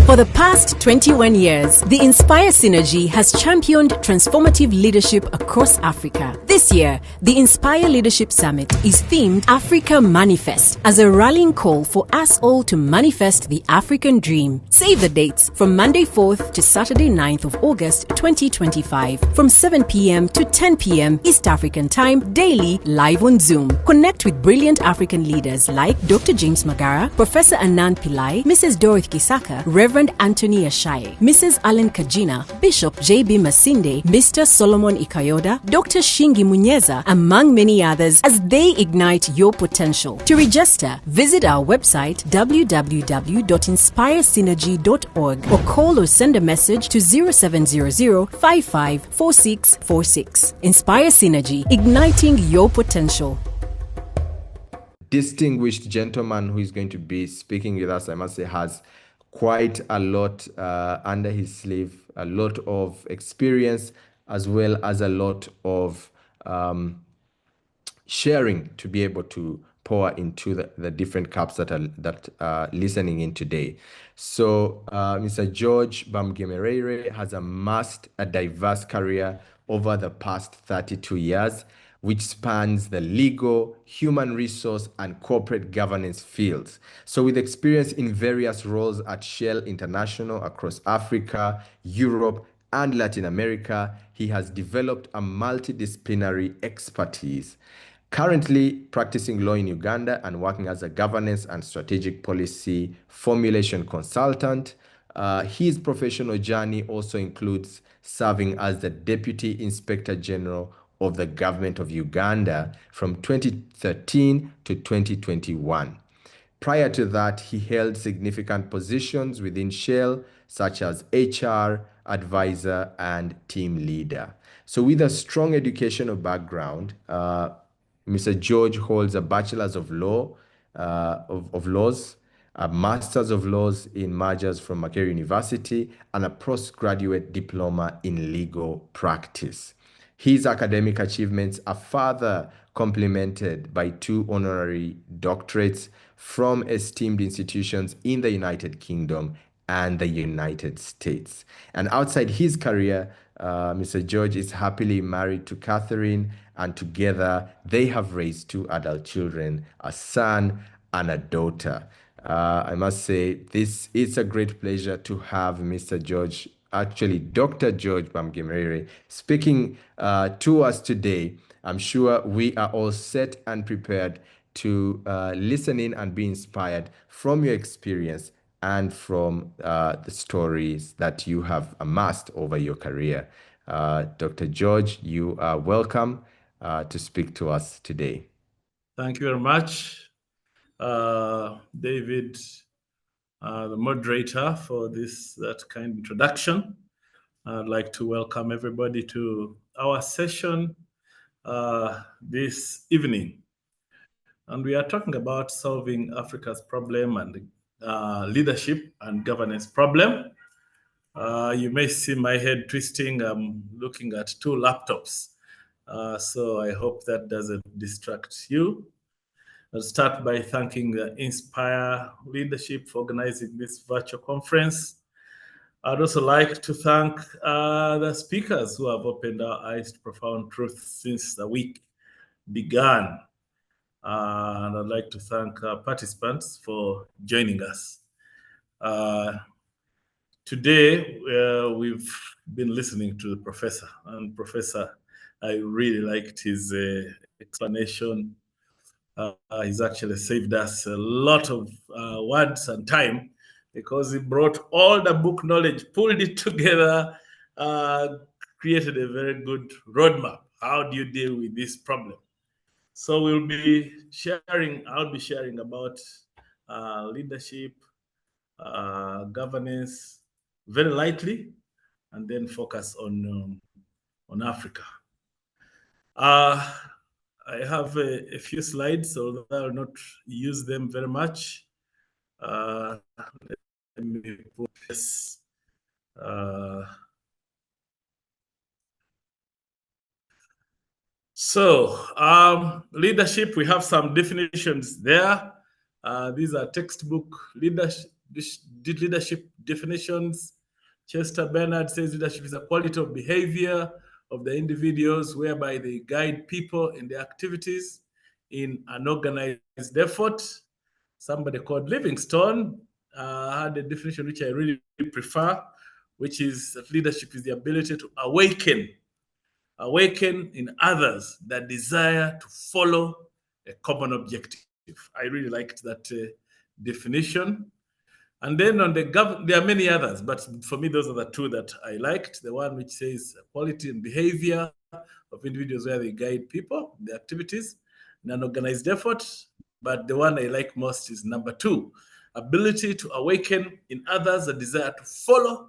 For the past 21 years, the Inspire Synergy has championed transformative leadership across Africa. This year, the Inspire Leadership Summit is themed Africa Manifest as a rallying call for us all to manifest the African dream. Save the dates from Monday 4th to Saturday 9th of August 2025 from 7 p.m. to 10 p.m. East African Time daily live on Zoom. Connect with brilliant African leaders like Dr. James Magara, Professor Anand Pillai, Mrs. Dorothy Kisaka, Reverend Anthony Ashaye, Mrs. Allen Kajina, Bishop J.B. Masinde, Mr. Solomon Ikayoda, Dr. Shingi Munyeza, among many others, as they ignite your potential. To register, visit our website www.inspiresynergy.org or call or send a message to 0700 554646. Inspire Synergy, igniting your potential. Distinguished gentleman who is going to be speaking with us, I must say, has quite a lot under his sleeve, a lot of experience, as well as a lot of sharing to be able to pour into the different cups that are listening in today. So Mr. George Bamugemereire has amassed a diverse career over the past 32 years, which spans the legal, human resource, and corporate governance fields. So with experience in various roles at Shell International across Africa, Europe, and Latin America, he has developed a multidisciplinary expertise. Currently practicing law in Uganda and working as a governance and strategic policy formulation consultant. His professional journey also includes serving as the Deputy Inspector General of the Government of Uganda from 2013 to 2021. Prior to that, he held significant positions within Shell, such as HR, advisor, and team leader. So with a strong educational background, Mr. George holds a Bachelor's of Laws, a Master's of Laws in Mergers from Makerere University, and a postgraduate diploma in legal practice. His academic achievements are further complemented by 2 honorary doctorates from esteemed institutions in the United Kingdom and the United States. And outside his career, Mr. George is happily married to Catherine, and together they have raised 2 adult children, a son and a daughter. I must say, this is a great pleasure to have Mr. George, actually Dr. George Bamugemereire, speaking to us today. I'm sure we are all set and prepared to listen in and be inspired from your experience and from the stories that you have amassed over your career. Dr. George, you are welcome to speak to us today. Thank you very much, David, the moderator, for that kind introduction. I'd like to welcome everybody to our session this evening. And we are talking about solving Africa's problem and leadership and governance problem. You may see my head twisting. I'm looking at 2 laptops. So I hope that doesn't distract you. I'll start by thanking the Inspire Leadership for organizing this virtual conference. I'd also like to thank the speakers who have opened our eyes to profound truth since the week began. And I'd like to thank participants for joining us. Today, we've been listening to the professor. And Professor, I really liked his explanation. He's actually saved us a lot of words and time, because he brought all the book knowledge, pulled it together, created a very good roadmap. How do you deal with this problem? So I'll be sharing about leadership, governance, very lightly, and then focus on Africa. I have a few slides, although I will not use them very much. Let me put this. Leadership, we have some definitions there. These are textbook leadership did leadership definitions. Chester Bernard says leadership is a quality of behavior of the individuals whereby they guide people in their activities in an organized effort. Somebody called Livingstone had a definition which I really prefer, which is that leadership is the ability to awaken in others the desire to follow a common objective. I really liked that definition. And then on the there are many others, but for me, those are the two that I liked. The one which says quality and behavior of individuals where they guide people, the activities, in an organized effort. But the one I like most is number 2, ability to awaken in others a desire to follow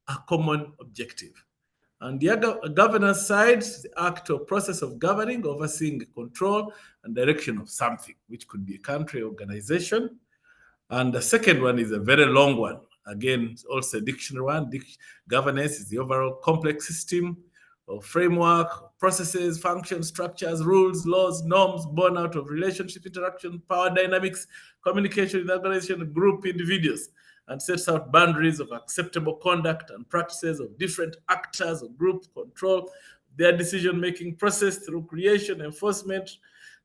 a common objective. And the governance side, the act or process of governing, overseeing, control, and direction of something, which could be a country, organization. And the second one is a very long one. Again, also a dictionary one. Governance is the overall complex system or framework, processes, functions, structures, rules, laws, norms born out of relationship, interaction, power dynamics, communication with organization, group, individuals, and sets out boundaries of acceptable conduct and practices of different actors or group control their decision-making process through creation, enforcement,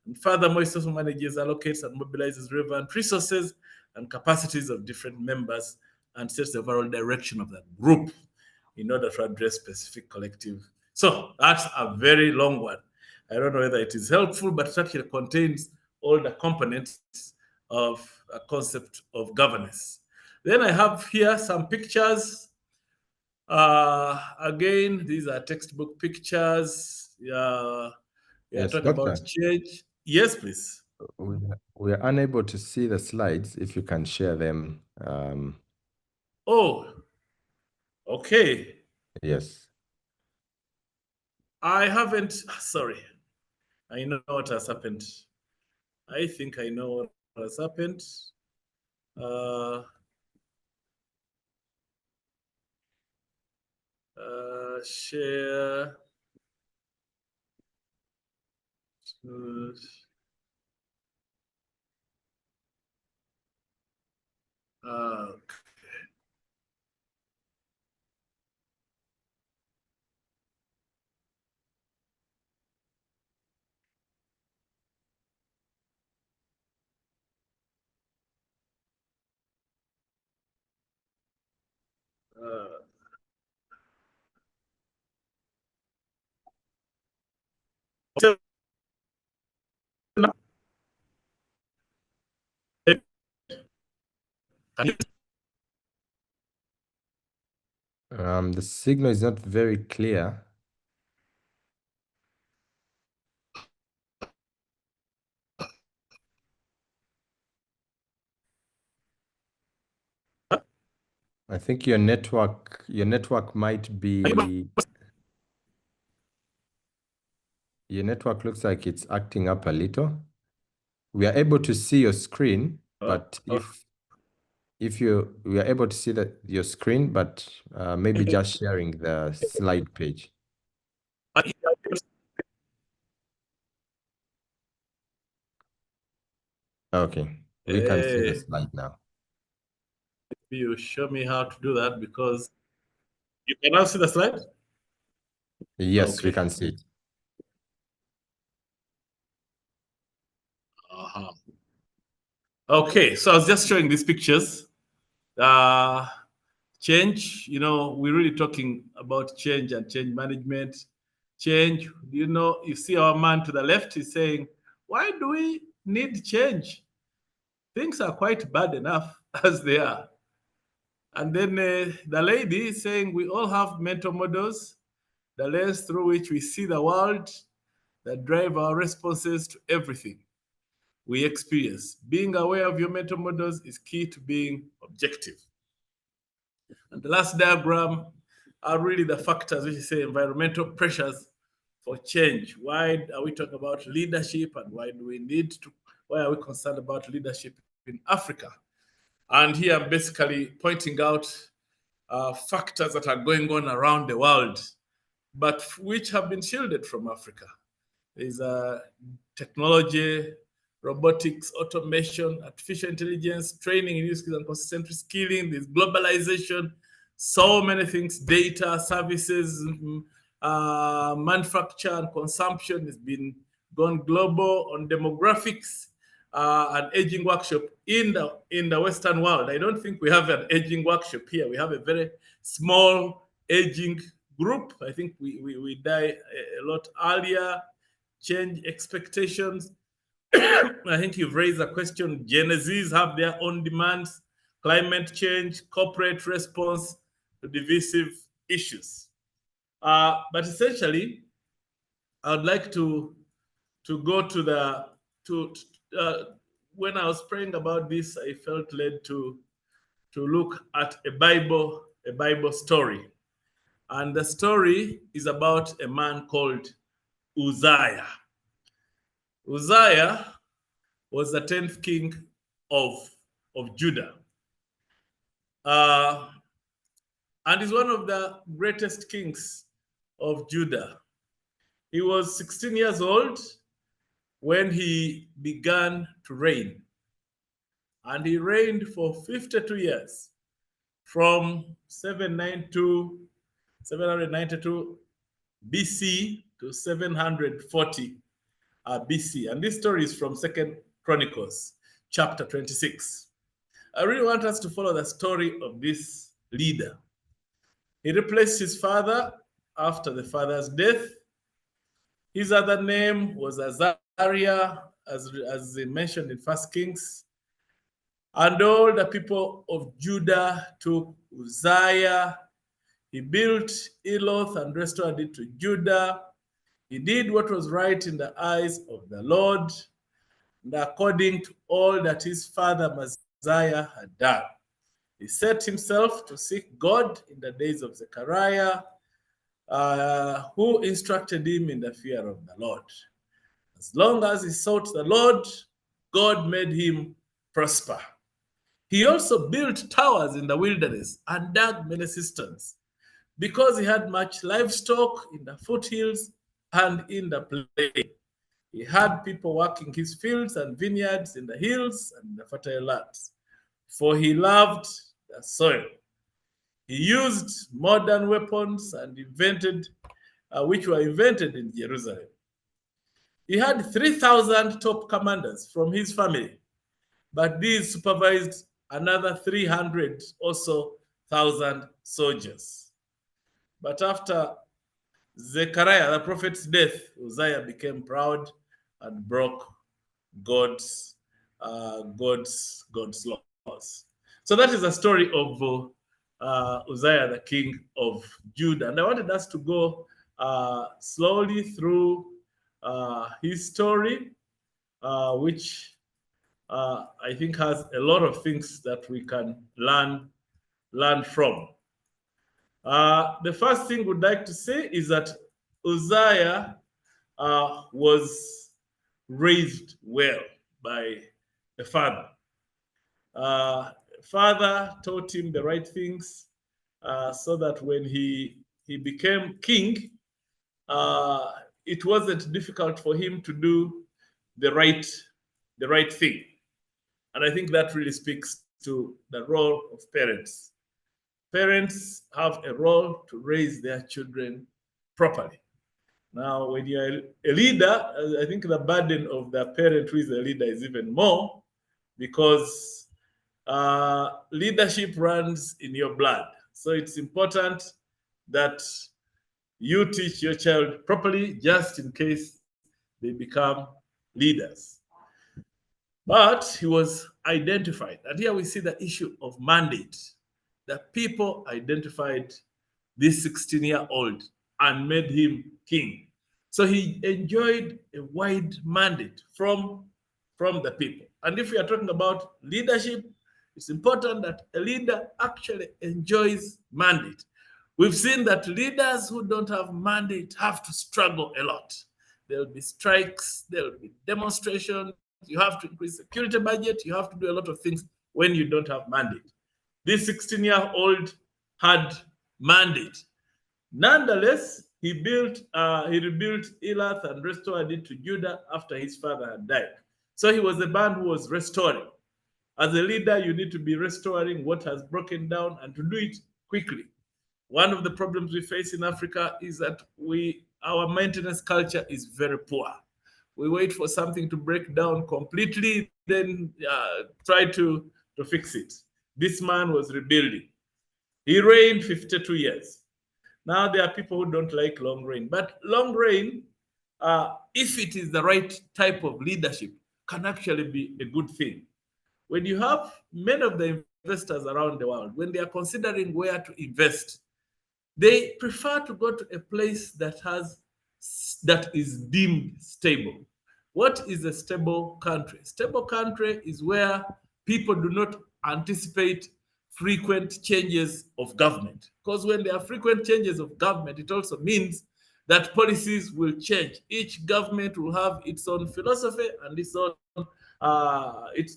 and furthermore, it also manages, allocates, and mobilizes relevant resources and capacities of different members and sets the overall direction of that group in order to address specific collective. So that's a very long one. I don't know whether it is helpful, but it actually contains all the components of a concept of governance. Then I have here some pictures. Again, these are textbook pictures. We are Yes, talking about Doctor. change. Yes, please. We are unable to see the slides. If you can share them. Oh, okay. Yes. I haven't, sorry. I know what has happened. I think I know what has happened. Share. The signal is not very clear. I think your network might be, your network looks like it's acting up a little. We are able to see your screen, but we are able to see your screen, but maybe just sharing the slide page. Okay, we can see the slide now. You show me how to do that because you can now see the slide? Yes, Okay. we can see it. Okay, so I was just showing these pictures. Change, we're really talking about change and change management. Change, you see our man to the left is saying, why do we need change? Things are quite bad enough as they are. And then the lady is saying, we all have mental models, the lens through which we see the world, that drive our responses to everything we experience. Being aware of your mental models is key to being objective. And the last diagram are really the factors which say environmental pressures for change. Why are we talking about leadership and why are we concerned about leadership in Africa? And here I'm basically pointing out factors that are going on around the world, but which have been shielded from Africa. There's technology, robotics, automation, artificial intelligence, training in new skills and consistent reskilling, there's globalization, so many things, data, services, manufacture and consumption has been gone global. On demographics, an aging workshop in the Western world. I don't think we have an aging workshop here. We have a very small aging group. I think we die a lot earlier. Change expectations. I think you've raised a question. Gen Zs have their own demands, climate change, corporate response to divisive issues. But essentially, I would like to go to the when I was praying about this, I felt led to look at a Bible story, and the story is about a man called Uzziah. Uzziah was the 10th king of Judah, and is one of the greatest kings of Judah. He was 16 years old when he began to reign, and he reigned for 52 years, from 792 BC to 740 BC. And this story is from 2nd Chronicles, chapter 26. I really want us to follow the story of this leader. He replaced his father after the father's death. His other name was Azariah, as they mentioned in 1 Kings. And all the people of Judah took Uzziah. He built Eloth and restored it to Judah. He did what was right in the eyes of the Lord, and according to all that his father Messiah had done. He set himself to seek God in the days of Zechariah, who instructed him in the fear of the Lord. As long as he sought the Lord, God made him prosper. He also built towers in the wilderness and dug many cisterns, because he had much livestock in the foothills and in the plain. He had people working his fields and vineyards in the hills and the fertile lands, for he loved the soil. He used modern weapons and which were invented in Jerusalem. He had 3,000 top commanders from his family, but these supervised another 300 or so thousand soldiers. But after Zechariah, the prophet's death, Uzziah became proud and broke God's laws. So that is the story of Uzziah, the king of Judah. And I wanted us to go slowly through his story, which I think has a lot of things that we can learn from. The first thing we'd like to say is that Uzziah was raised well by the father. Father taught him the right things, so that when he became king, it wasn't difficult for him to do the right thing. And I think that really speaks to the role of parents. Parents have a role to raise their children properly. Now, when you're a leader, I think the burden of the parent who is a leader is even more, because leadership runs in your blood. So it's important that you teach your child properly, just in case they become leaders. But he was identified. And here we see the issue of mandate. The people identified this 16-year-old and made him king. So he enjoyed a wide mandate from the people. And if we are talking about leadership, it's important that a leader actually enjoys mandate. We've seen that leaders who don't have mandate have to struggle a lot. There will be strikes, there will be demonstrations, you have to increase security budget, you have to do a lot of things when you don't have mandate. This 16-year-old had mandate. Nonetheless, he rebuilt Elath and restored it to Judah after his father had died. So he was the man who was restoring. As a leader, you need to be restoring what has broken down and to do it quickly. One of the problems we face in Africa is that our maintenance culture is very poor. We wait for something to break down completely, then try to fix it. This man was rebuilding. He reigned 52 years. Now there are people who don't like long reign, but long reign, if it is the right type of leadership, can actually be a good thing. When you have many of the investors around the world, when they are considering where to invest, they prefer to go to a place that is deemed stable. What is a stable country? Stable country is where people do not anticipate frequent changes of government. Because when there are frequent changes of government, it also means that policies will change. Each government will have its own philosophy and its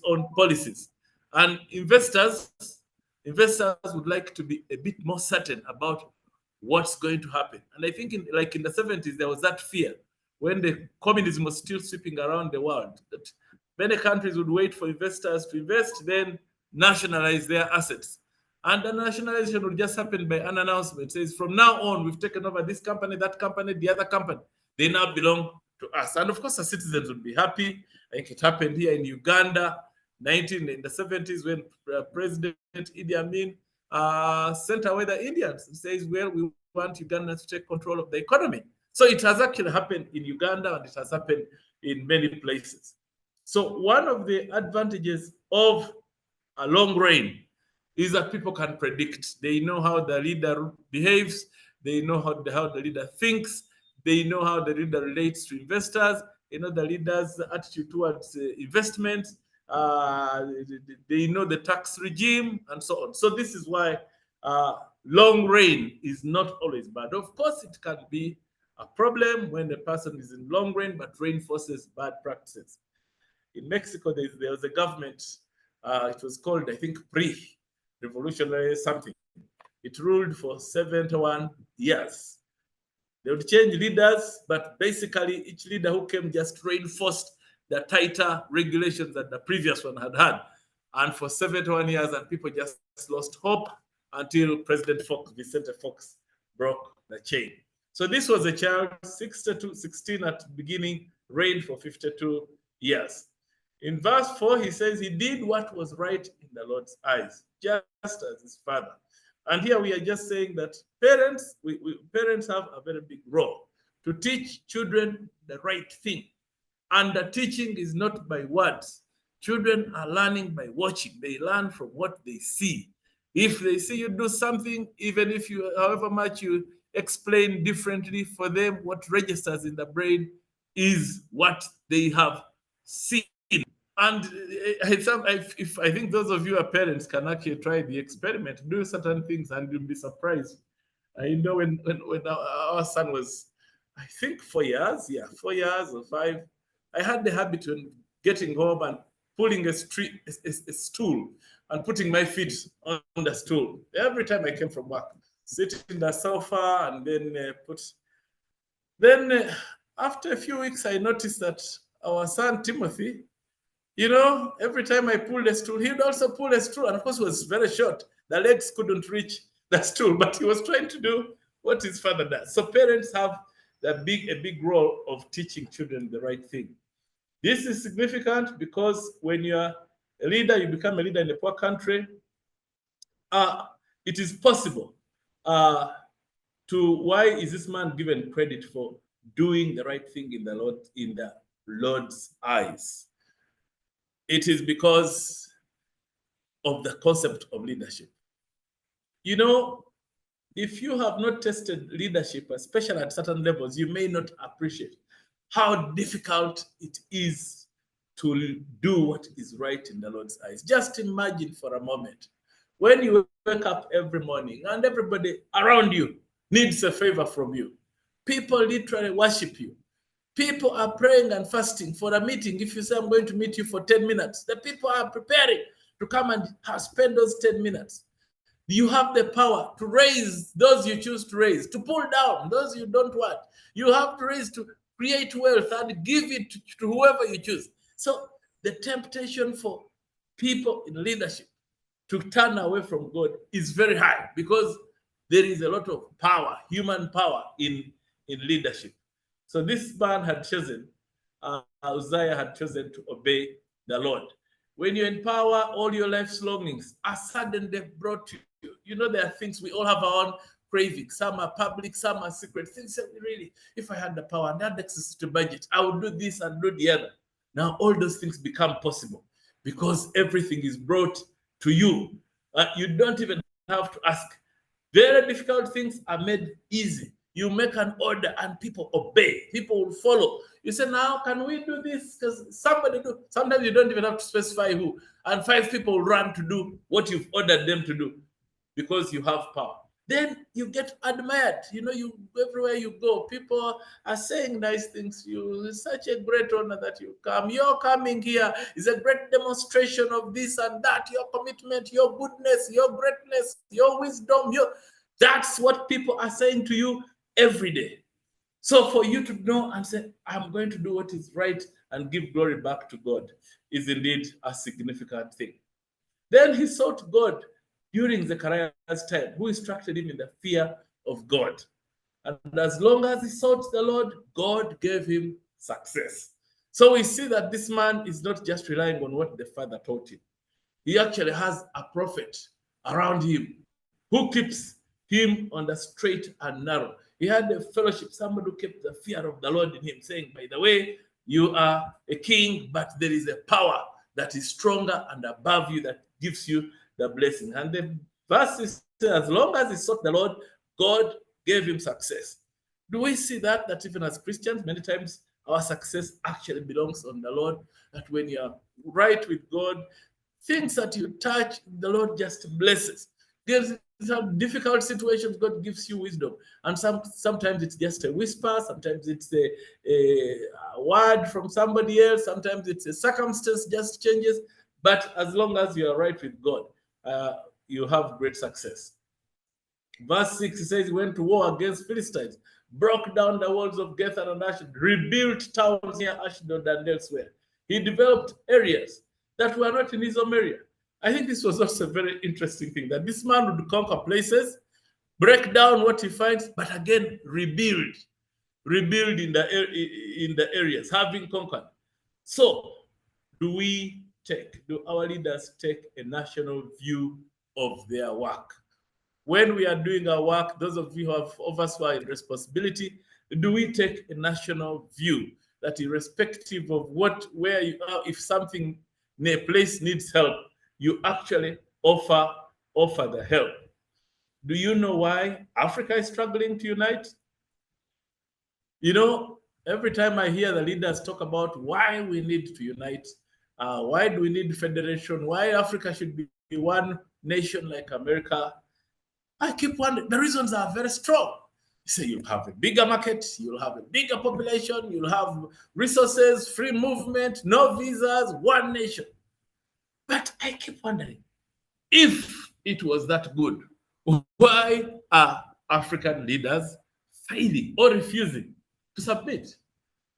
own policies. And investors would like to be a bit more certain about what's going to happen. And I think in the 70s, there was that fear when the communism was still sweeping around the world, that many countries would wait for investors to invest, then nationalize their assets. And the nationalization would just happen by an announcement. It says, from now on, we've taken over this company, that company, the other company. They now belong to us. And of course, the citizens would be happy. I think it happened here in Uganda, in the 70s, when President Idi Amin sent away the Indians and says, well, we want Uganda to take control of the economy. So it has actually happened in Uganda, and it has happened in many places. So one of the advantages of a long reign is that people can predict. They know how the leader behaves. They know how the leader thinks. They know how the leader relates to investors. They know the leader's attitude towards investment. They know the tax regime and so on. So this is why long reign is not always bad. Of course, it can be a problem when the person is in long reign but reinforces bad practices. In Mexico, there was a government. It was called, I think, pre-revolutionary something. It ruled for 71 years. They would change leaders, but basically each leader who came just reinforced the tighter regulations that the previous one had. And for 71 years, and people just lost hope until President Vicente Fox, broke the chain. So this was a child, 16 at the beginning, reigned for 52 years. In verse 4, he says he did what was right in the Lord's eyes, just as his father. And here we are just saying that parents have a very big role to teach children the right thing. And the teaching is not by words. Children are learning by watching. They learn from what they see. If they see you do something, even if however much you explain differently, for them, what registers in the brain is what they have seen. And I think those of you are parents can actually try the experiment, do certain things, and you'll be surprised. I know when our son was, I think 4 years, 4 years or 5, I had the habit of getting home and pulling a stool and putting my feet on the stool. Every time I came from work, sit in the sofa and then Then after a few weeks, I noticed that our son Timothy, every time I pulled a stool, he would also pull a stool. And of course, it was very short. The legs couldn't reach the stool, but he was trying to do what his father does. So parents have a big role of teaching children the right thing. This is significant because when you're a leader, you become a leader in a poor country, it is possible why is this man given credit for doing the right thing in the Lord's eyes? It is because of the concept of leadership. If you have not tested leadership, especially at certain levels, you may not appreciate how difficult it is to do what is right in the Lord's eyes. Just imagine for a moment, when you wake up every morning and everybody around you needs a favor from you. People literally worship you. People are praying and fasting for a meeting. If you say, I'm going to meet you for 10 minutes, the people are preparing to come and spend those 10 minutes. You have the power to raise those you choose to raise, to pull down those you don't want. You have to raise to create wealth and give it to whoever you choose. So the temptation for people in leadership to turn away from God is very high, because there is a lot of power, human power in leadership. So this man had chosen, Uzziah had chosen to obey the Lord. When you empower, all your life's longings are suddenly brought to you. You know, there are things, we all have our own cravings. Some are public, some are secret. Things that really, if I had the power and had access to budget, I would do this and do the other. Now all those things become possible because everything is brought to you. You don't even have to ask. Very difficult things are made easy. You make an order and people obey. People will follow. You say, now can we do this? Because somebody do. Sometimes you don't even have to specify who. And 5 people run to do what you've ordered them to do because you have power. Then you get admired. You know, you everywhere you go, people are saying nice things to you. It's such a great honor that you come. Your coming here is a great demonstration of this and that, your commitment, your goodness, your greatness, your wisdom. That's what people are saying to you every day. So for you to know and say, I'm going to do what is right and give glory back to God is indeed a significant thing. Then he sought God during Zechariah's time, who instructed him in the fear of God. And as long as he sought the Lord, God gave him success. So we see that this man is not just relying on what the father taught him. He actually has a prophet around him who keeps him on the straight and narrow. He had a fellowship, somebody who kept the fear of the Lord in him, saying, by the way, you are a king, but there is a power that is stronger and above you that gives you the blessing. And the verse is, as long as he sought the Lord, God gave him success. Do we see that even as Christians, many times our success actually belongs on the Lord, that when you are right with God, things that you touch, the Lord just blesses. There's some difficult situations, God gives you wisdom. And sometimes it's just a whisper, sometimes it's a word from somebody else, sometimes it's a circumstance just changes. But as long as you are right with God, you have great success. Verse 6 says, he went to war against Philistines, broke down the walls of Gether and Ashdod, rebuilt towns near Ashdod and elsewhere. He developed areas that were not in his own area. I think this was also a very interesting thing, that this man would conquer places, break down what he finds, but again rebuild in the areas, having conquered. So, do our leaders take a national view of their work? When we are doing our work, those of you of us who are in responsibility, do we take a national view that irrespective of where you are, if something in a place needs help, you actually offer the help? Do you know why Africa is struggling to unite? You know, every time I hear the leaders talk about why we need to unite, why do we need federation, why Africa should be one nation like America, I keep wondering. The reasons are very strong. You say you'll have a bigger market, you'll have a bigger population, you'll have resources, free movement, no visas, one nation. But I keep wondering, if it was that good, why are African leaders failing or refusing to submit?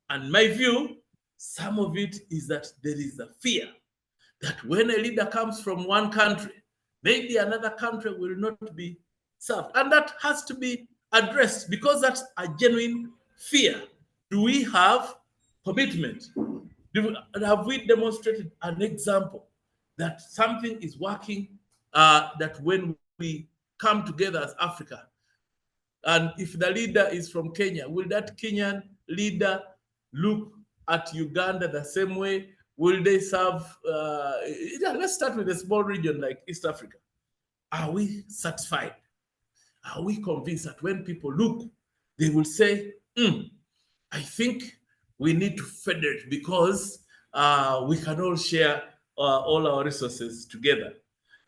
And my view, some of it is that there is a fear that when a leader comes from one country, maybe another country will not be served. And that has to be addressed, because that's a genuine fear. Do we have commitment? Have we demonstrated an example that something is working, that when we come together as Africa, and if the leader is from Kenya, will that Kenyan leader look at Uganda the same way? Will they serve? Let's start with a small region like East Africa. Are we satisfied? Are we convinced that when people look, they will say, I think we need to federate because we can all share all our resources together?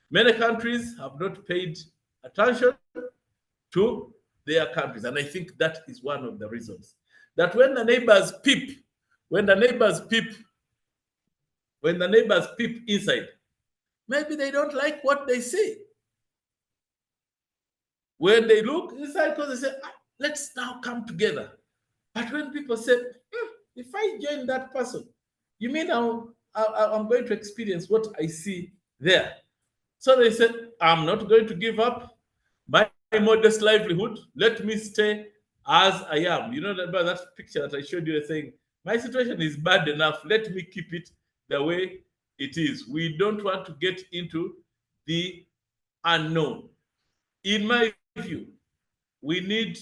Many countries have not paid attention to their countries. And I think that is one of the reasons. That when the neighbors peep inside, maybe they don't like what they see. When they look inside, because they say, let's now come together. But when people say, if I join that person, you mean I'll I'm going to experience what I see there. So they said, I'm not going to give up my modest livelihood. Let me stay as I am. You know that picture that I showed you, saying, my situation is bad enough. Let me keep it the way it is. We don't want to get into the unknown. In my view, we need,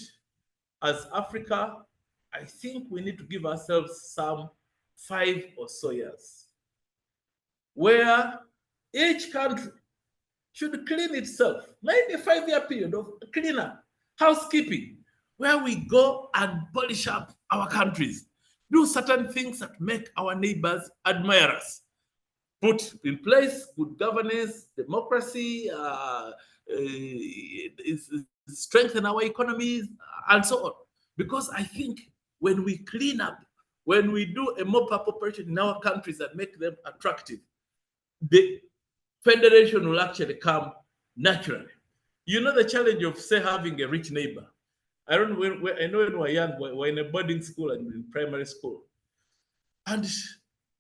as Africa, I think we need to give ourselves some 5 or so years where each country should clean itself. Maybe a 5-year period of cleanup, housekeeping, where we go and polish up our countries, do certain things that make our neighbors admire us, put in place good governance, democracy, strengthen our economies, and so on. Because I think when we clean up, when we do a mop-up operation in our countries that make them attractive, the federation will actually come naturally. You know the challenge of, say, having a rich neighbor. I don't know I know when we were young, we were in a boarding school and in primary school. And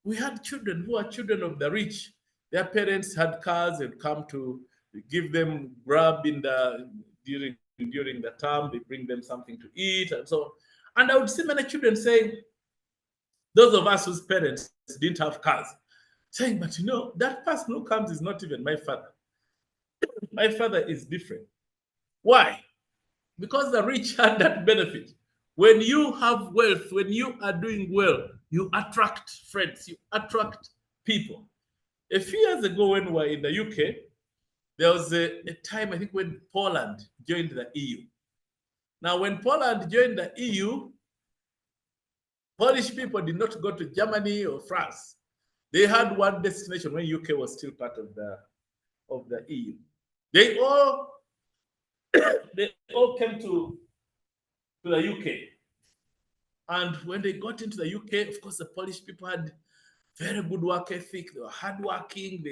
we had children who are children of the rich. Their parents had cars and come to give them grub during the term. They bring them something to eat and so on. And I would see many children saying, those of us whose parents didn't have cars, saying, but you know, that person who comes is not even my father. My father is different. Why? Because the rich had that benefit. When you have wealth, when you are doing well, you attract friends, you attract people. A few years ago, when we were in the UK, there was a time, I think, when Poland joined the EU. Now, when Poland joined the EU, Polish people did not go to Germany or France. They had one destination when UK was still part of the EU. They all came to the UK. And when they got into the UK, of course, the Polish people had very good work ethic. They were hardworking.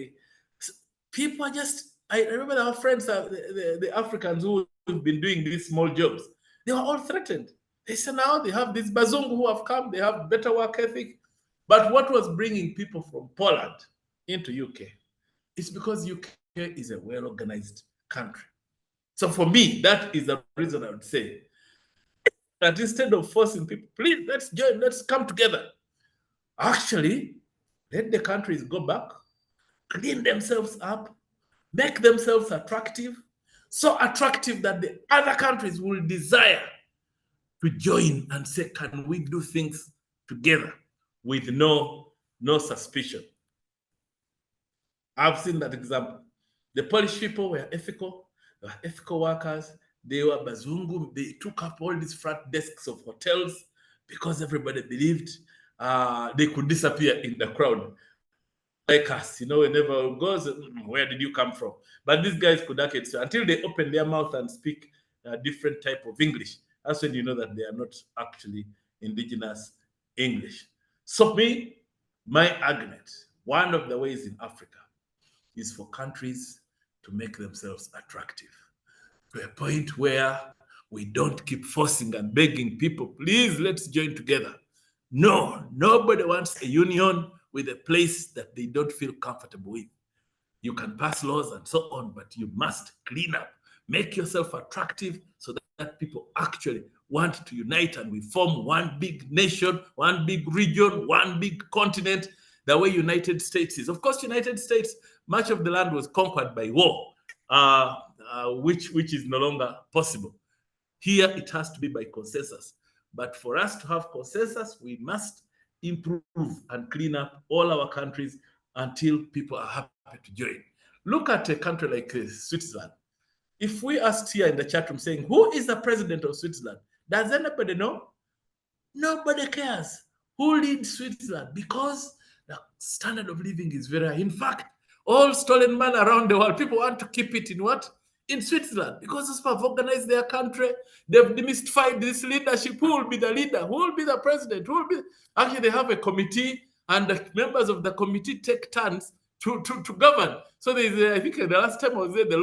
People are just, I remember our friends, the Africans who have been doing these small jobs, they were all threatened. They said now they have these Bazungu who have come, they have better work ethic. But what was bringing people from Poland into UK is because UK is a well-organized country. So for me, that is the reason I would say that instead of forcing people, please, let's join, let's come together. Actually, let the countries go back, clean themselves up, make themselves attractive, so attractive that the other countries will desire to join and say, can we do things together with no suspicion? I've seen that example. The Polish people were ethical, they were ethical workers, they were Bazungu, they took up all these front desks of hotels because everybody believed they could disappear in the crowd. Like us, you know, whenever it goes, where did you come from? But these guys could actually, so until they open their mouth and speak a different type of English, that's when you know that they are not actually indigenous English. So my argument, one of the ways in Africa is for countries to make themselves attractive to a point where we don't keep forcing and begging people, please, let's join together. No, nobody wants a union with a place that they don't feel comfortable with. You can pass laws and so on, but you must clean up, make yourself attractive so that people actually want to unite and we form one big nation, one big region, one big continent, the way United States is. Of course, United States, much of the land was conquered by war, which is no longer possible. Here, it has to be by consensus. But for us to have consensus, we must improve and clean up all our countries until people are happy to join. Look at a country like Switzerland. If we asked here in the chat room saying, who is the president of Switzerland? Does anybody know? Nobody cares. Who leads Switzerland? Because the standard of living is very high. In fact, all stolen money around the world, people want to keep it in what? In Switzerland, because those people have organized their country. They've demystified this leadership. Who will be the leader? Who will be the president? Who will be? Actually, they have a committee, and the members of the committee take turns to govern. So I think the last time I was there, there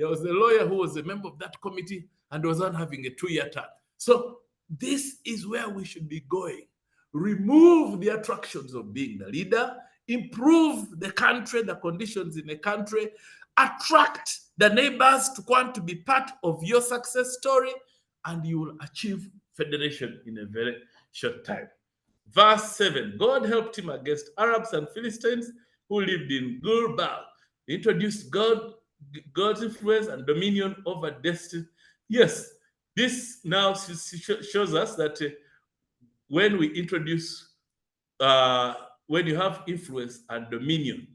was a lawyer who was a member of that committee and was on having a 2-year term. So this is where we should be going. Remove the attractions of being the leader, improve the country, the conditions in the country, attract the neighbors to want to be part of your success story, and you will achieve federation in a very short time. Verse 7, God helped him against Arabs and Philistines who lived in Gilgal. He introduced God's influence and dominion over destiny. Yes, this now shows us that when we introduce, when you have influence and dominion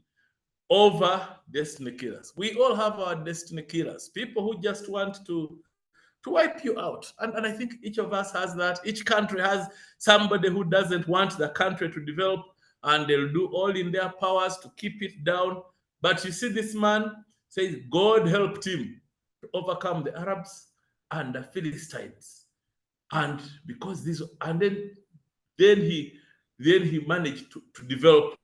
over destiny killers, we all have our destiny killers, people who just want to wipe you out. And I think each of us has that. Each country has somebody who doesn't want the country to develop, and they'll do all in their powers to keep it down. But you see, this man says God helped him to overcome the Arabs and the Philistines. And because this, and then he managed to develop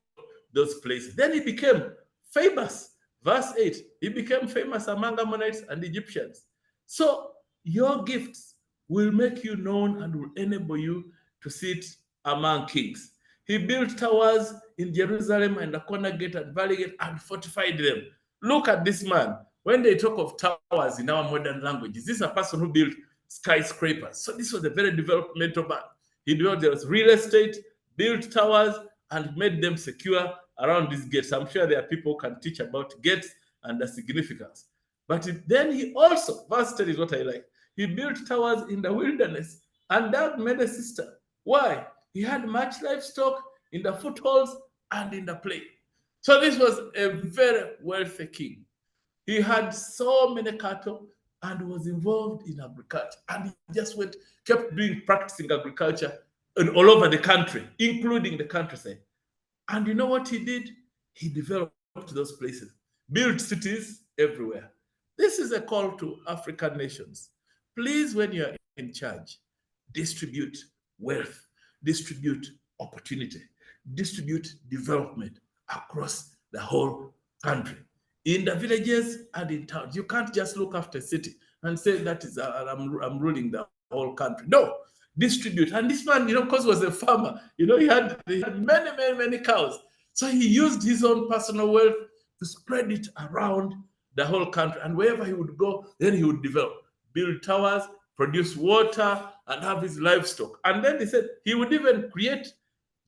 those places. Then he became famous. Verse 8, he became famous among Ammonites and Egyptians. So your gifts will make you known and will enable you to sit among kings. He built towers in Jerusalem and the corner gate and valley gate and fortified them. Look at this man. When they talk of towers in our modern language, this is a person who built skyscrapers. So this was a very developmental man. He developed real estate, built towers, and made them secure around these gates. I'm sure there are people who can teach about gates and the significance. But then he also, verse 10 is what I like, he built towers in the wilderness and dug many cisterns. Why? He had much livestock in the footholds and in the plain. So this was a very wealthy king. He had so many cattle and was involved in agriculture. And he just kept practicing agriculture all over the country, including the countryside. And you know what he did? He developed those places, built cities everywhere. This is a call to African nations. Please, when you're in charge, distribute wealth, distribute opportunity, distribute development across the whole country, in the villages and in towns. You can't just look after a city and say that is I'm ruling the whole country. No, distribute. And this man, because he was a farmer, he had many cows. So he used his own personal wealth to spread it around the whole country. And wherever he would go, then he would develop, build towers, produce water, and have his livestock. And then he said he would even create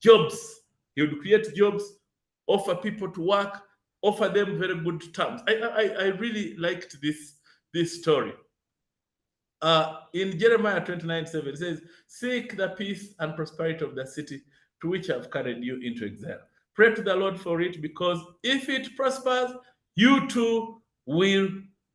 jobs. He would create jobs, offer people to work, offer them very good terms. I really liked this story. In Jeremiah 29:7, it says, seek the peace and prosperity of the city to which I've carried you into exile. Pray to the Lord for it, because if it prospers, you too will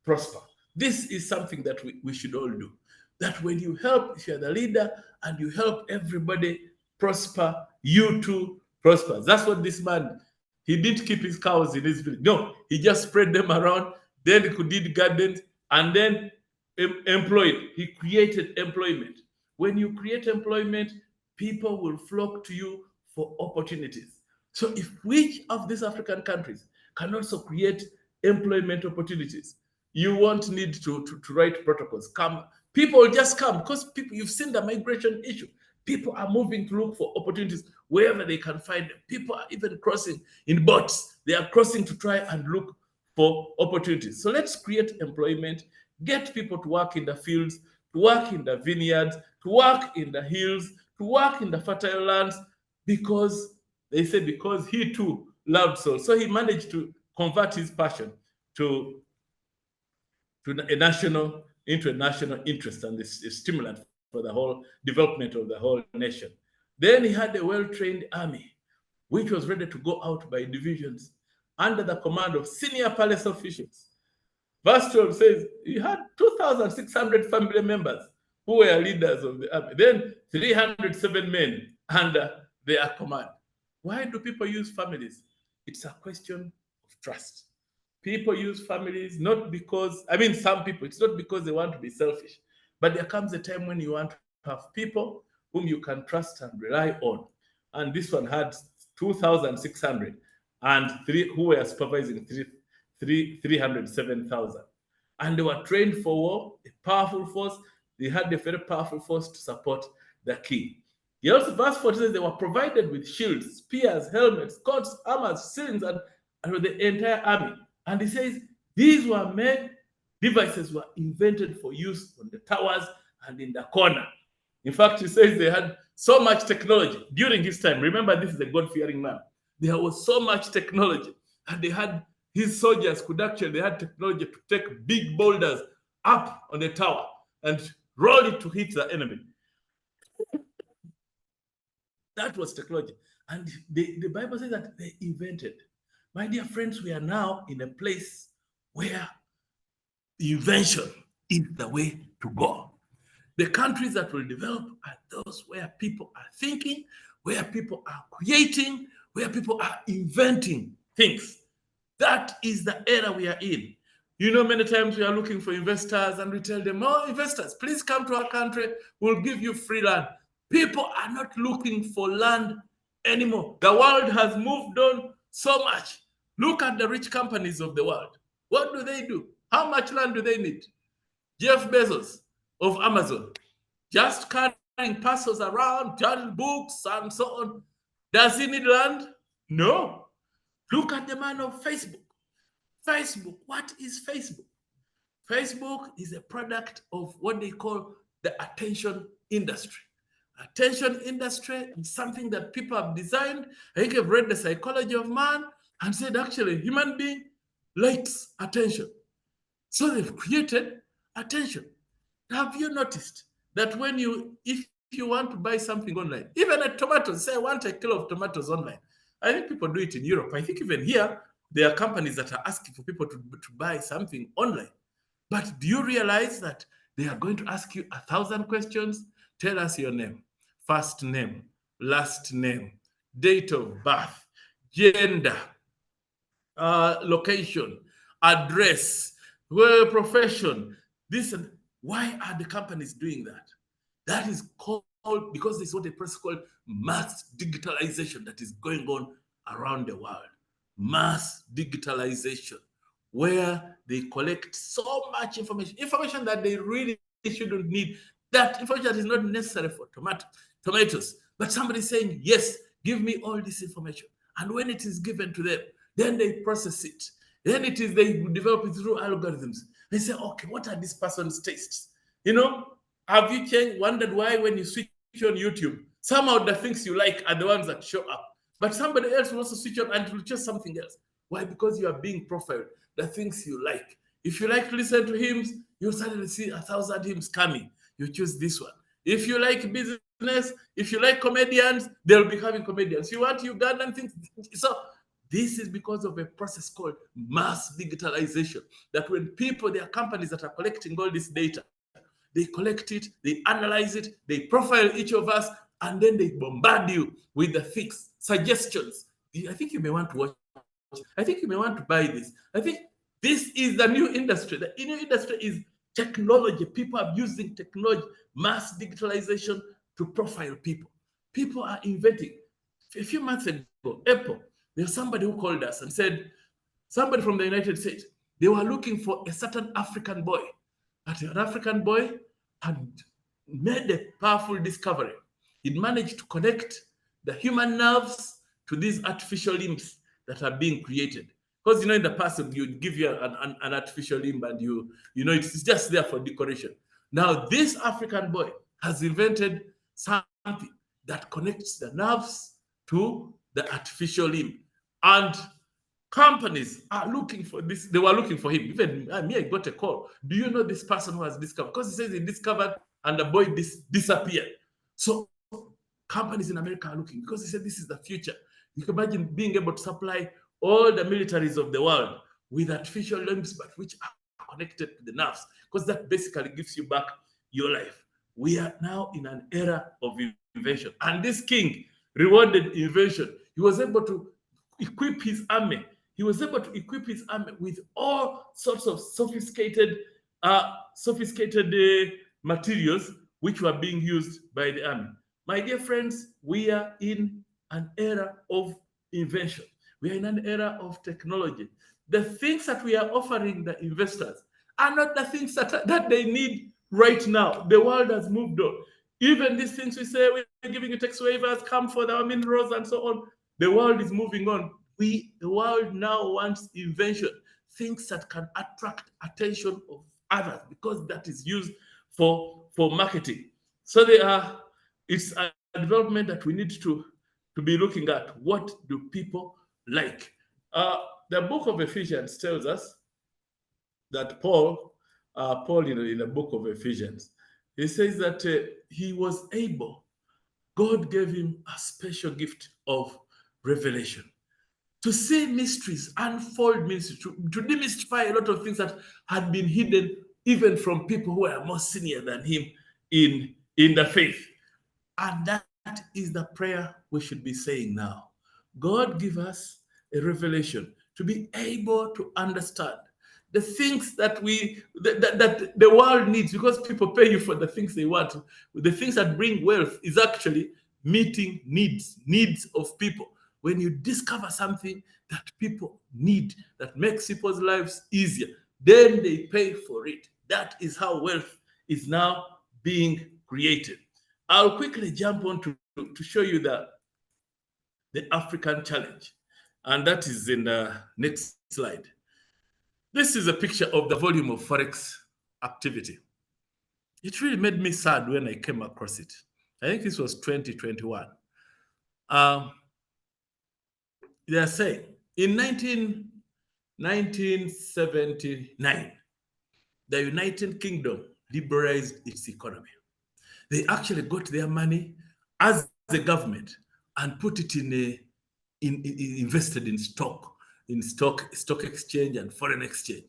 prosper. This is something that we should all do. That when you help, if you're the leader and you help everybody prosper, you too prosper. That's what this man, he didn't keep his cows in his village. No, he just spread them around. Then he could did gardens and then employed. He created employment. When you create employment, people will flock to you for opportunities. So if which of these African countries can also create employment opportunities, you won't need to write protocols. People will just come, because people, you've seen the migration issue. People are moving to look for opportunities wherever they can find them. People are even crossing in boats. They are crossing to try and look for opportunities. So let's create employment, get people to work in the fields, to work in the vineyards, to work in the hills, to work in the fertile lands, because they say because he too loved souls. So he managed to convert his passion into a national interest and this stimulant for the whole development of the whole nation. Then he had a well-trained army, which was ready to go out by divisions under the command of senior palace officials. Verse 12 says he had 2,600 family members who were leaders of the army. Then 307 men under their command. Why do people use families? It's a question of trust. People use families not because, some people, it's not because they want to be selfish, but there comes a time when you want to have people whom you can trust and rely on. And this one had 2,600 and who were supervising 307,000. And they were trained for war, a powerful force. They had a very powerful force to support the king. He also, verse 40 says, they were provided with shields, spears, helmets, coats, armors, slings, and with the entire army. And he says, these were made, devices were invented for use on the towers and in the corner. In fact, he says they had so much technology during his time. Remember, this is a God-fearing man. There was so much technology, and they had, his soldiers could actually, they had technology to take big boulders up on the tower and roll it to hit the enemy. That was technology. And the Bible says that they invented. My dear friends, we are now in a place where invention is the way to go. The countries that will develop are those where people are thinking, where people are creating, where people are inventing things. That is the era we are in. You know, many times we are looking for investors and we tell them, oh, investors, please come to our country. We'll give you free land. People are not looking for land anymore. The world has moved on so much. Look at the rich companies of the world. What do? How much land do they need? Jeff Bezos of Amazon, just carrying parcels around, carrying books and so on. Does he need land? No. Look at the man of Facebook. Facebook, what is Facebook? Facebook is a product of what they call the attention industry. Attention industry is something that people have designed. I think I've read The Psychology of Man and said actually human being likes attention. So they've created attention. Have you noticed that when if you want to buy something online, even a tomato, say I want a kilo of tomatoes online. I think people do it in Europe. I think even here, there are companies that are asking for people to buy something online. But do you realize that they are going to ask you 1,000 questions? Tell us your name, first name, last name, date of birth, gender, location, address, profession. This and why are the companies doing that? That is called, because this is what the press called mass digitalization that is going on around the world. Mass digitalization, where they collect so much information that they really shouldn't need. That information that is not necessary for tomatoes. But somebody saying, yes, give me all this information. And when it is given to them, then they process it. Then they develop it through algorithms. They say, okay, what are this person's tastes? You know, have you wondered why when you switch on YouTube, some of the things you like are the ones that show up, but somebody else will also switch on and will choose something else? Why? Because you are being profiled, the things you like. If you like to listen to hymns, you'll suddenly see 1,000 hymns coming. You choose this one. If you like business, if you like comedians, they'll be having comedians. You want Ugandan things. So this is because of a process called mass digitalization, that when people, there are companies that are collecting all this data, they collect it, they analyze it, they profile each of us, and then they bombard you with the fixed suggestions. I think you may want to watch. I think you may want to buy this. I think this is the new industry. The new industry is technology. People are using technology, mass digitalization to profile people. People are inventing. A few months ago, Apple, there's somebody who called us and said, somebody from the United States, they were looking for a certain African boy. That an African boy had made a powerful discovery. He'd managed to connect the human nerves to these artificial limbs that are being created. Because, you know, in the past, you'd give you an artificial limb and you know, it's just there for decoration. Now, this African boy has invented something that connects the nerves to the artificial limb. And companies are looking for this. They were looking for him. Even me, I got a call. Do you know this person who has discovered? Because he says he discovered and the boy disappeared. So companies in America are looking because they said this is the future. You can imagine being able to supply all the militaries of the world with artificial limbs, but which are connected to the nerves, because that basically gives you back your life. We are now in an era of invention. And this king rewarded invention. He was able to equip his army. He was able to equip his army with all sorts of sophisticated materials which were being used by the army. My dear friends, we are in an era of invention. We are in an era of technology. The things that we are offering the investors are not the things that they need right now. The world has moved on. Even these things we say, we're giving you tax waivers, come for our minerals and so on. The world is moving on. The world now wants invention, things that can attract attention of others, because that is used for marketing. So it's a development that we need to be looking at. What do people like? The book of Ephesians tells us that Paul in the book of Ephesians, he says that he was able, God gave him a special gift of revelation to see mysteries, unfold mysteries, to demystify a lot of things that had been hidden even from people who are more senior than him in the faith. And that is the prayer we should be saying now. God, give us a revelation to be able to understand the things that that the world needs, because people pay you for the things they want. The things that bring wealth is actually meeting needs of people. When you discover something that people need, that makes people's lives easier, then they pay for it. That is how wealth is now being created. I'll quickly jump on to show you the African challenge, and that is in the next slide. This is a picture of the volume of Forex activity. It really made me sad when I came across it. I think this was 2021. They are saying in 1979, the United Kingdom liberalized its economy. They actually got their money as the government and put it invested in stock exchange and foreign exchange.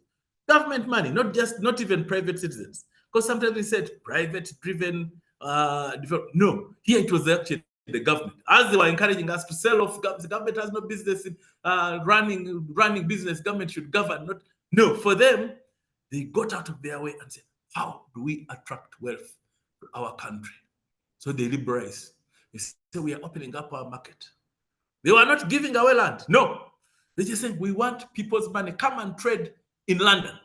Government money, not even private citizens. Because sometimes we said private driven. No, here it was actually the government. As they were encouraging us to sell off, the government has no business in running business. Government should govern. No, for them, they got out of their way and said, how do we attract wealth to our country? So they liberalize. They say we are opening up our market. They were not giving away land. No. They just said, we want people's money. Come and trade in London.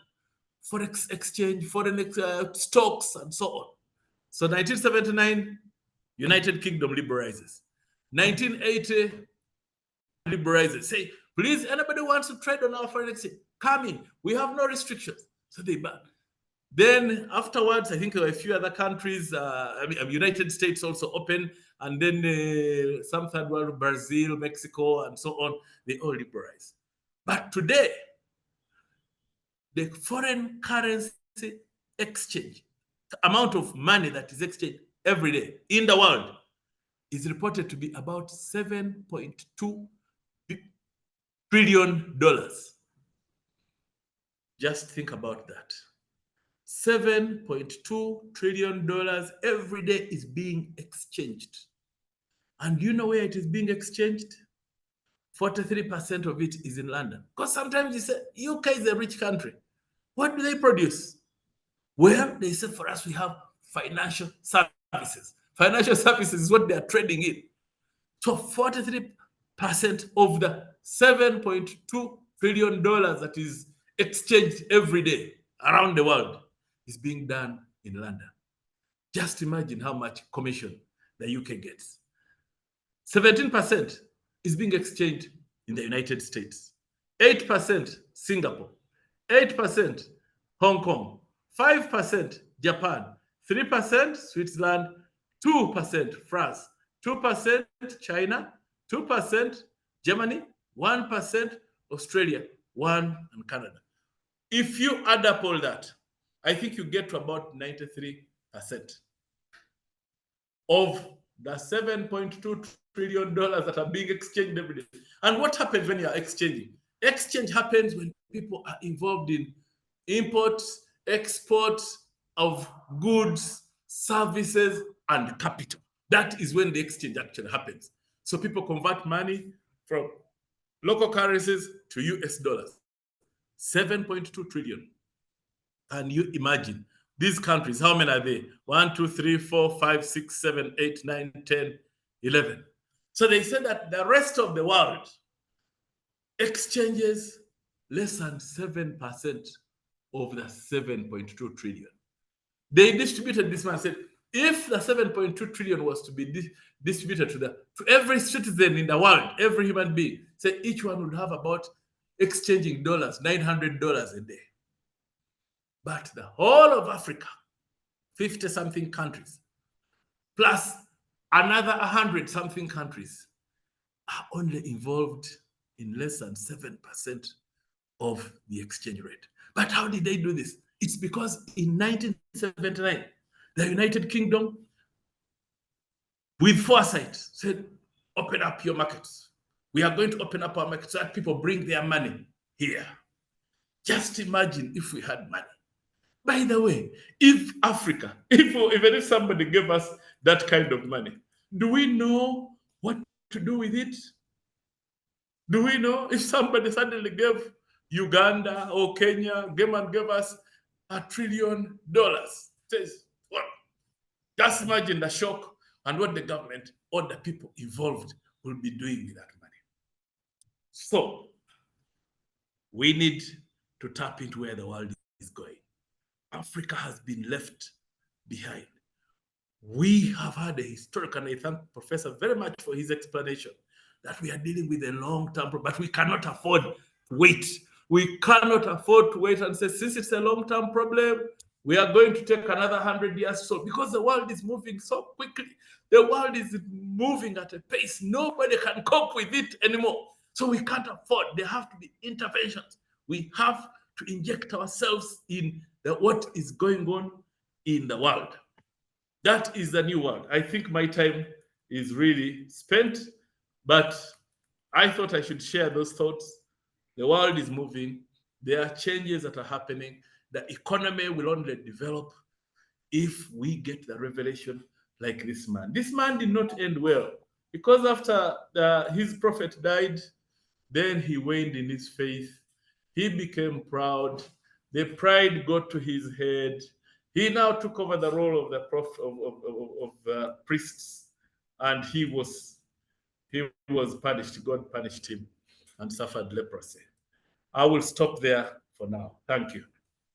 Forex exchange, foreign stocks, and so on. So 1979, United Kingdom liberalizes. 1980, liberalizes. Say, please, anybody wants to trade on our foreign exchange, come in. We have no restrictions. So they ban. Then afterwards, I think there were a few other countries, United States also open, and then some third world, Brazil, Mexico, and so on, they all liberalize. But today, the foreign currency exchange, the amount of money that is exchanged every day in the world, is reported to be about $7.2 trillion. Just think about that. $7.2 trillion every day is being exchanged. And you know where it is being exchanged? 43% of it is in London. Because sometimes you say, UK is a rich country. What do they produce? Well, they said for us, we have financial services. Financial services is what they are trading in. So 43% of the $7.2 trillion that is exchanged every day around the world is being done in London. Just imagine how much commission the UK gets. 17% is being exchanged in the United States. 8% Singapore. 8% Hong Kong. 5% Japan. 3% Switzerland. 2% France. 2% China. 2% Germany. 1% Australia. 1% and Canada. If you add up all that, I think you get to about 93% of the $7.2 trillion that are being exchanged every day. And what happens when you are exchanging? Exchange happens when people are involved in imports, exports of goods, services, and capital. That is when the exchange actually happens. So people convert money from local currencies to US dollars. 7.2 trillion. Can you imagine? These countries, how many are they? 1, 2, 3, 4, 5, 6, 7, 8, 9, 10, 11. So they said that the rest of the world exchanges less than 7% of the 7.2 trillion. They distributed this one and said, If the 7.2 trillion was to be distributed to every citizen in the world, every human being, say each one would have about exchanging dollars, $900 a day. But the whole of Africa, 50-something countries, plus another 100-something countries, are only involved in less than 7% of the exchange rate. But how did they do this? It's because in 1979, the United Kingdom, with foresight, said, open up your markets. We are going to open up our markets so that people bring their money here. Just imagine if we had money. By the way, if Africa, even if somebody gave us that kind of money, do we know what to do with it? Do we know if somebody suddenly gave Uganda or Kenya, gave us $1 trillion? Says, well, just imagine the shock and what the government or the people involved will be doing with that money. So we need to tap into where the world is going. Africa has been left behind. We have had a historic, and I thank Professor very much for his explanation, that we are dealing with a long-term problem, but we cannot afford to wait. We cannot afford to wait and say, since it's a long-term problem, we are going to take another 100 years. So, because the world is moving so quickly, the world is moving at a pace, nobody can cope with it anymore. So we can't afford, there have to be interventions. We have to inject ourselves in what is going on in the world. That is the new world. I think my time is really spent, but I thought I should share those thoughts. The world is moving. There are changes that are happening. The economy will only develop if we get the revelation like this man. This man did not end well, because after his prophet died, then he waned in his faith. He became proud. The pride got to his head. He now took over the role of the prophet of priests, and he was punished. God punished him and suffered leprosy. I will stop there for now. Thank you.